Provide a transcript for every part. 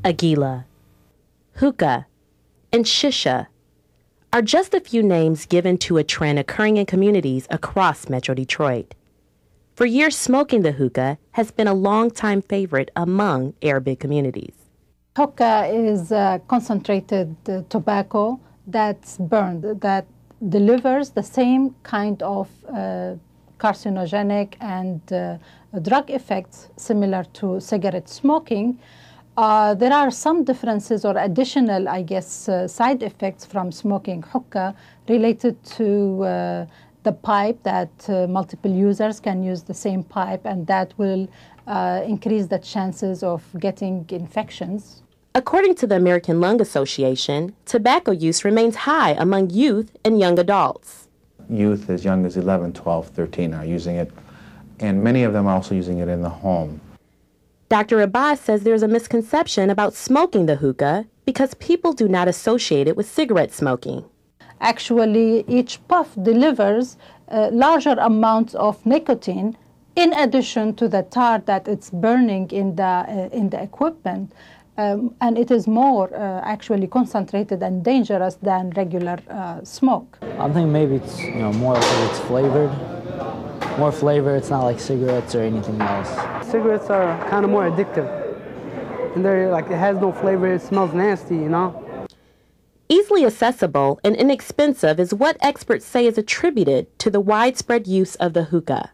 Agila, hookah, and shisha are just a few names given to a trend occurring in communities across Metro Detroit. For years, smoking the hookah has been a longtime favorite among Arabic communities. Hookah is concentrated tobacco that's burned, that delivers the same kind of carcinogenic and drug effects similar to cigarette smoking. There are some differences or additional, I guess, side effects from smoking hookah related to the pipe, that multiple users can use the same pipe, and that will increase the chances of getting infections. According to the American Lung Association, tobacco use remains high among youth and young adults. Youth as young as 11, 12, 13 are using it, and many of them are also using it in the home. Dr. Abbas says there's a misconception about smoking the hookah because people do not associate it with cigarette smoking. Actually, each puff delivers larger amounts of nicotine in addition to the tar that it's burning in the equipment. And it is more actually concentrated and dangerous than regular smoke. I think maybe it's more like it's flavored. More flavor, it's not like cigarettes or anything else. Cigarettes are kind of more addictive. And they're like, it has no flavor, it smells nasty, Easily accessible and inexpensive is what experts say is attributed to the widespread use of the hookah.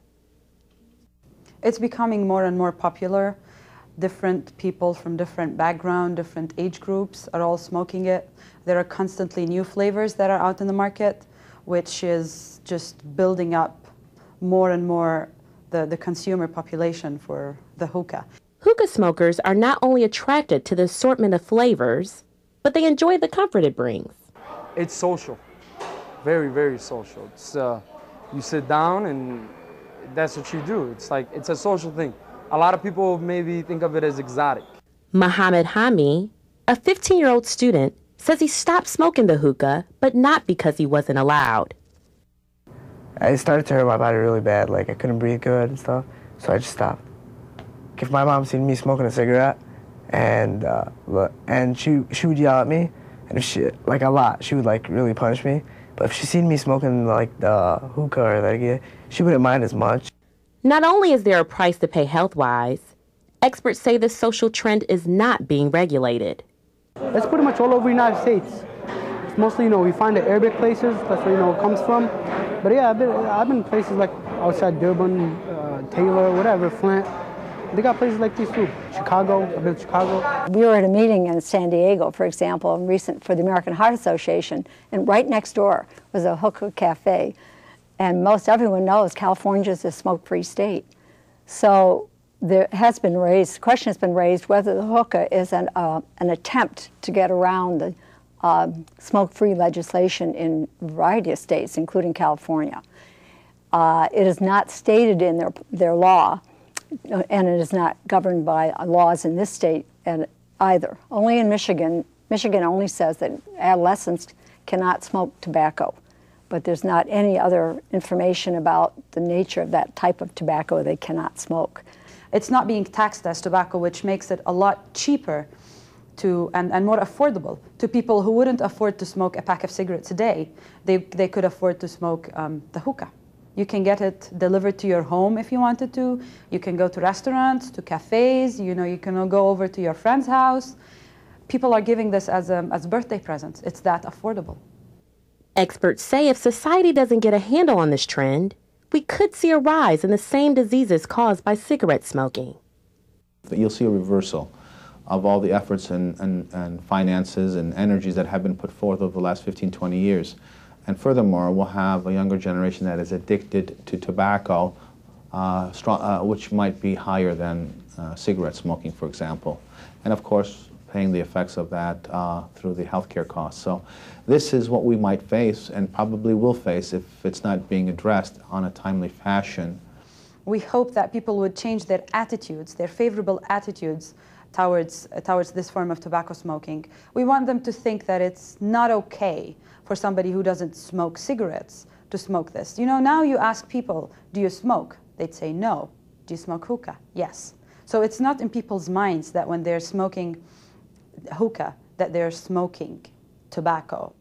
It's becoming more and more popular. Different people from different background, different age groups are all smoking it. There are constantly new flavors that are out in the market, which is just building up more and more the consumer population for the hookah. Hookah smokers are not only attracted to the assortment of flavors, but they enjoy the comfort it brings. It's social, very, very social. It's, you sit down and that's what you do. It's like, it's a social thing. A lot of people maybe think of it as exotic. Muhammad Hami, a 15-year-old student, says he stopped smoking the hookah, but not because he wasn't allowed. I started to hurt my body really bad, like I couldn't breathe good and stuff, so I just stopped. If my mom seen me smoking a cigarette, and she would yell at me, and if she, like a lot, she would like really punish me. But if she seen me smoking like the hookah or that, she wouldn't mind as much. Not only is there a price to pay health-wise, experts say this social trend is not being regulated. It's pretty much all over the United States. It's mostly, we find the Arabic places, that's where, it comes from. But yeah, I've been places like outside Durban, Taylor, whatever, Flint. They got places like these too. Chicago, I've been to Chicago. We were at a meeting in San Diego, for example, for the American Heart Association, and right next door was a hookah cafe. And most everyone knows California is a smoke-free state. So there has been raised, the question has been raised whether the hookah is an attempt to get around the smoke-free legislation in a variety of states, including California. It is not stated in their law, and it is not governed by laws in this state either. Only in Michigan. Michigan only says that adolescents cannot smoke tobacco, but there's not any other information about the nature of that type of tobacco they cannot smoke. It's not being taxed as tobacco, which makes it a lot cheaper and more affordable to people who wouldn't afford to smoke a pack of cigarettes a day. They could afford to smoke the hookah. You can get it delivered to your home if you wanted to. You can go to restaurants, to cafes, you can go over to your friend's house. People are giving this as birthday presents. It's that affordable. Experts say if society doesn't get a handle on this trend, we could see a rise in the same diseases caused by cigarette smoking. You'll see a reversal of all the efforts and finances and energies that have been put forth over the last 15, 20 years. And furthermore, we'll have a younger generation that is addicted to tobacco, which might be higher than cigarette smoking, for example. And of course, paying the effects of that through the healthcare costs. So this is what we might face and probably will face if it's not being addressed on a timely fashion. We hope that people would change their attitudes, their favorable attitudes towards this form of tobacco smoking. We want them to think that it's not okay for somebody who doesn't smoke cigarettes to smoke this. Now you ask people, do you smoke? They'd say no. Do you smoke hookah? Yes. So it's not in people's minds that when they're smoking hookah, that they're smoking tobacco.